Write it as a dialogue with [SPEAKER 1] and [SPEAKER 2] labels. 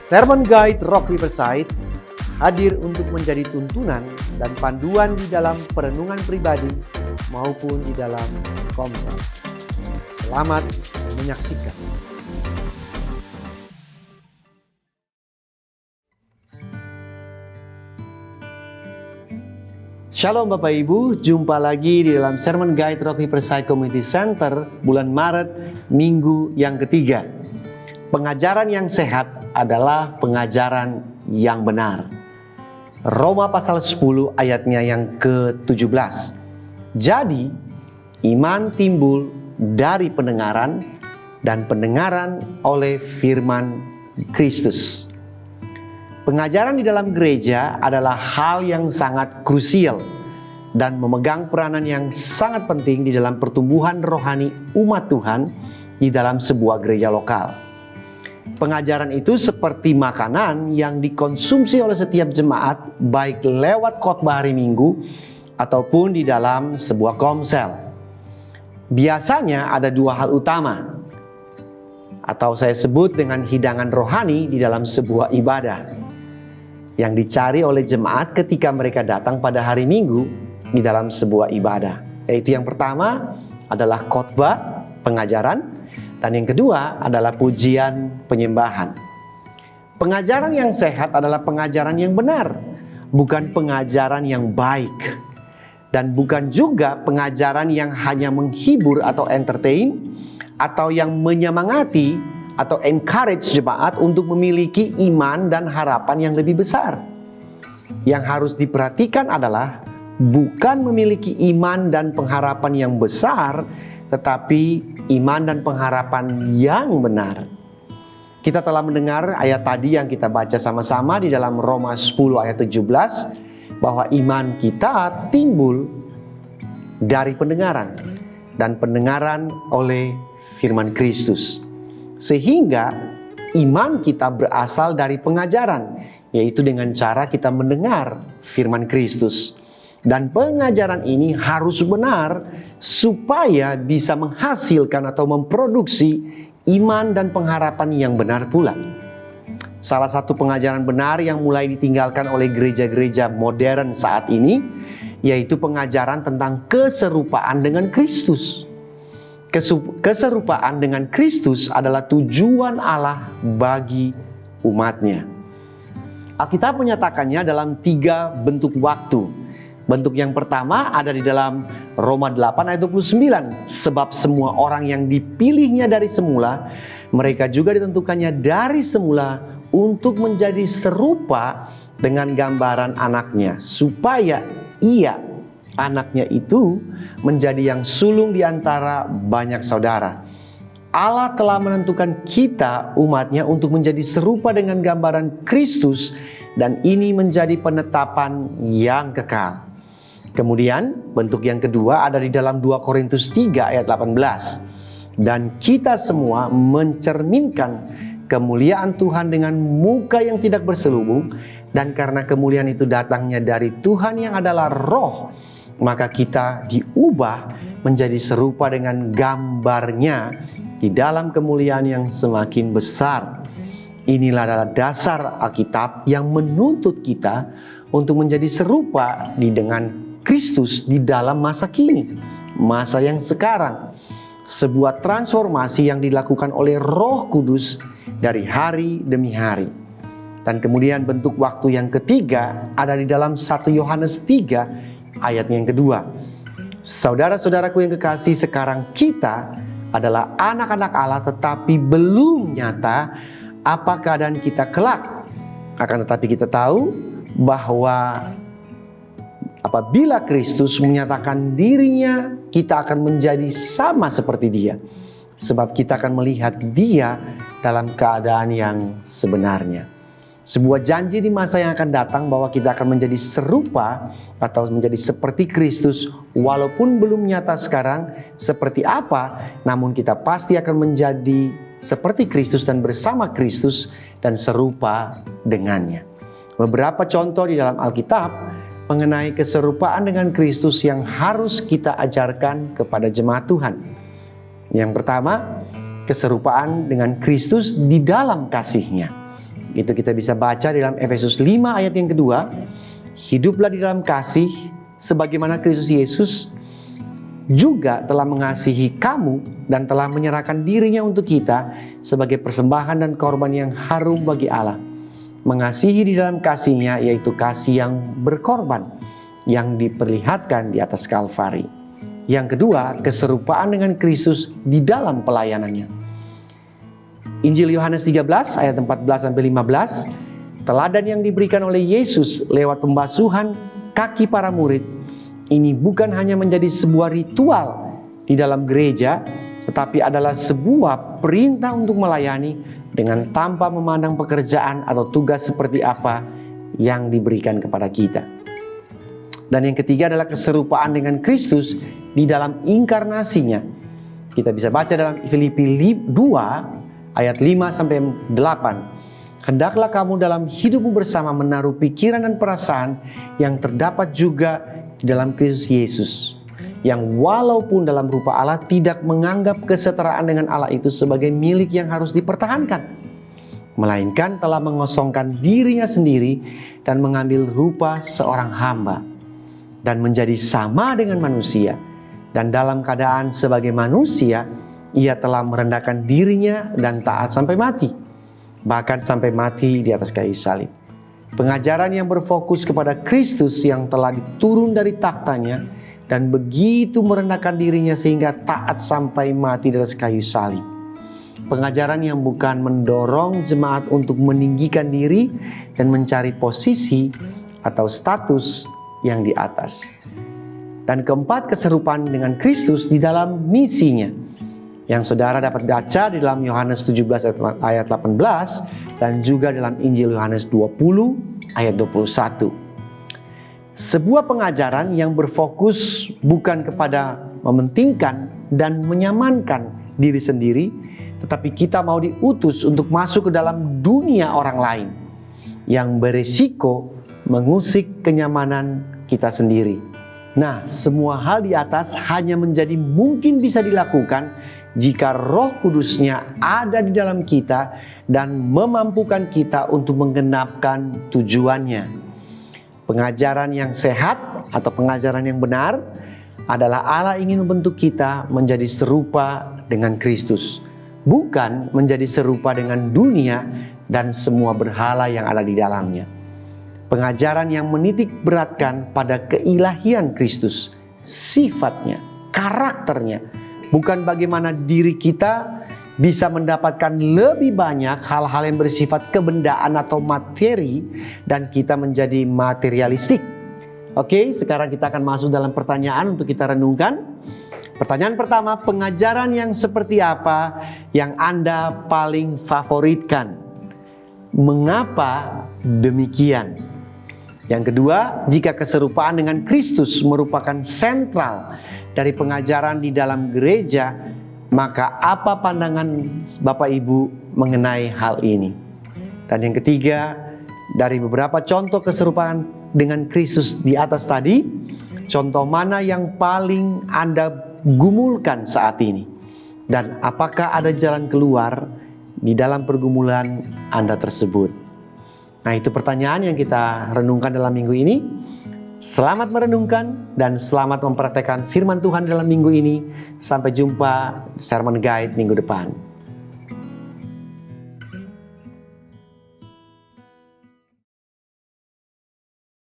[SPEAKER 1] Sermon Guide Rock Riverside hadir untuk menjadi tuntunan dan panduan di dalam perenungan pribadi maupun di dalam komsel. Selamat menyaksikan. Shalom Bapak Ibu, jumpa lagi di dalam Sermon Guide Rock Riverside Community Center bulan Maret, minggu yang ketiga. Pengajaran yang sehat adalah pengajaran yang benar. Roma pasal 10 ayatnya yang ke-17. Jadi, iman timbul dari pendengaran dan pendengaran oleh firman Kristus. Pengajaran di dalam gereja adalah hal yang sangat krusial dan memegang peranan yang sangat penting di dalam pertumbuhan rohani umat Tuhan di dalam sebuah gereja lokal. Pengajaran itu seperti makanan yang dikonsumsi oleh setiap jemaat, baik lewat khotbah hari Minggu ataupun di dalam sebuah komsel. Biasanya ada dua hal utama, atau saya sebut dengan hidangan rohani di dalam sebuah ibadah, yang dicari oleh jemaat ketika mereka datang pada hari Minggu di dalam sebuah ibadah. Yaitu yang pertama adalah khotbah, pengajaran. Dan yang kedua adalah pujian penyembahan. Pengajaran yang sehat adalah pengajaran yang benar, bukan pengajaran yang baik. Dan bukan juga pengajaran yang hanya menghibur atau entertain, atau yang menyemangati atau encourage jemaat untuk memiliki iman dan harapan yang lebih besar. Yang harus diperhatikan adalah bukan memiliki iman dan pengharapan yang besar, tetapi iman dan pengharapan yang benar. Kita telah mendengar ayat tadi yang kita baca sama-sama di dalam Roma 10 ayat 17, bahwa iman kita timbul dari pendengaran dan pendengaran oleh firman Kristus. Sehingga iman kita berasal dari pengajaran, yaitu dengan cara kita mendengar firman Kristus. Dan pengajaran ini harus benar supaya bisa menghasilkan atau memproduksi iman dan pengharapan yang benar pula. Salah satu pengajaran benar yang mulai ditinggalkan oleh gereja-gereja modern saat ini, yaitu pengajaran tentang keserupaan dengan Kristus. Keserupaan dengan Kristus adalah tujuan Allah bagi umatnya. Alkitab menyatakannya dalam 3 bentuk waktu. Bentuk yang pertama ada di dalam Roma 8 ayat 29. Sebab semua orang yang dipilihnya dari semula, mereka juga ditentukannya dari semula untuk menjadi serupa dengan gambaran anaknya, supaya ia, anaknya itu, menjadi yang sulung di antara banyak saudara. Allah telah menentukan kita, umatnya, untuk menjadi serupa dengan gambaran Kristus, dan ini menjadi penetapan yang kekal. Kemudian bentuk yang kedua ada di dalam 2 Korintus 3 ayat 18. Dan kita semua mencerminkan kemuliaan Tuhan dengan muka yang tidak berselubung, dan karena kemuliaan itu datangnya dari Tuhan yang adalah Roh, maka kita diubah menjadi serupa dengan gambarnya di dalam kemuliaan yang semakin besar. Inilah adalah dasar Alkitab yang menuntut kita untuk menjadi serupa dengan Kristus di dalam masa kini, masa yang sekarang. Sebuah transformasi yang dilakukan oleh Roh Kudus dari hari demi hari. Dan kemudian bentuk waktu yang ketiga ada di dalam 1 Yohanes 3 ayat yang kedua. Saudara-saudaraku yang kekasih, sekarang kita adalah anak-anak Allah, tetapi belum nyata apa keadaan kita kelak. Akan tetapi kita tahu bahwa apabila Kristus menyatakan dirinya, kita akan menjadi sama seperti Dia. Sebab kita akan melihat Dia dalam keadaan yang sebenarnya. Sebuah janji di masa yang akan datang bahwa kita akan menjadi serupa atau menjadi seperti Kristus, walaupun belum nyata sekarang seperti apa, namun kita pasti akan menjadi seperti Kristus dan bersama Kristus dan serupa dengannya. Beberapa contoh di dalam Alkitab mengenai keserupaan dengan Kristus yang harus kita ajarkan kepada jemaat Tuhan. Yang pertama, keserupaan dengan Kristus di dalam kasih-Nya. Itu kita bisa baca di dalam Efesus 5 ayat yang kedua. Hiduplah di dalam kasih sebagaimana Kristus Yesus juga telah mengasihi kamu dan telah menyerahkan dirinya untuk kita sebagai persembahan dan korban yang harum bagi Allah. Mengasihi di dalam kasihnya yaitu kasih yang berkorban yang diperlihatkan di atas Kalvari. Yang kedua, keserupaan dengan Kristus di dalam pelayanannya. Injil Yohanes 13 ayat 14 sampai 15. Teladan yang diberikan oleh Yesus lewat pembasuhan kaki para murid ini bukan hanya menjadi sebuah ritual di dalam gereja, tetapi adalah sebuah perintah untuk melayani dengan tanpa memandang pekerjaan atau tugas seperti apa yang diberikan kepada kita. Dan yang ketiga adalah keserupaan dengan Kristus di dalam inkarnasinya. Kita bisa baca dalam Filipi 2 ayat 5 sampai 8. Hendaklah kamu dalam hidupmu bersama menaruh pikiran dan perasaan yang terdapat juga di dalam Kristus Yesus, yang walaupun dalam rupa Allah tidak menganggap kesetaraan dengan Allah itu sebagai milik yang harus dipertahankan, melainkan telah mengosongkan dirinya sendiri dan mengambil rupa seorang hamba dan menjadi sama dengan manusia, dan dalam keadaan sebagai manusia ia telah merendahkan dirinya dan taat sampai mati, bahkan sampai mati di atas kayu salib. Pengajaran yang berfokus kepada Kristus yang telah diturun dari taktanya dan begitu merendahkan dirinya sehingga taat sampai mati di atas kayu salib. Pengajaran yang bukan mendorong jemaat untuk meninggikan diri dan mencari posisi atau status yang di atas. Dan keempat, keserupaan dengan Kristus di dalam misinya, yang saudara dapat baca di dalam Yohanes 17 ayat 18 dan juga dalam Injil Yohanes 20 ayat 21. Sebuah pengajaran yang berfokus bukan kepada mementingkan dan menyamankan diri sendiri, tetapi kita mau diutus untuk masuk ke dalam dunia orang lain yang beresiko mengusik kenyamanan kita sendiri. Nah, semua hal di atas hanya menjadi mungkin bisa dilakukan jika Roh Kudusnya ada di dalam kita dan memampukan kita untuk menggenapkan tujuannya. Pengajaran yang sehat atau pengajaran yang benar adalah Allah ingin membentuk kita menjadi serupa dengan Kristus, bukan menjadi serupa dengan dunia dan semua berhala yang ada di dalamnya. Pengajaran yang menitik beratkan pada keilahian Kristus, sifatnya, karakternya, bukan bagaimana diri kita bisa mendapatkan lebih banyak hal-hal yang bersifat kebendaan atau materi dan kita menjadi materialistik. Oke, sekarang kita akan masuk dalam pertanyaan untuk kita renungkan. Pertanyaan pertama, pengajaran yang seperti apa yang Anda paling favoritkan? Mengapa demikian? Yang kedua, jika keserupaan dengan Kristus merupakan sentral dari pengajaran di dalam gereja, maka apa pandangan Bapak Ibu mengenai hal ini? Dan yang ketiga, dari beberapa contoh keserupaan dengan Kristus di atas tadi, contoh mana yang paling Anda gumulkan saat ini? Dan apakah ada jalan keluar di dalam pergumulan Anda tersebut? Nah, itu pertanyaan yang kita renungkan dalam minggu ini. Selamat merenungkan dan selamat mempraktekkan firman Tuhan dalam minggu ini. Sampai jumpa di Sermon Guide minggu depan.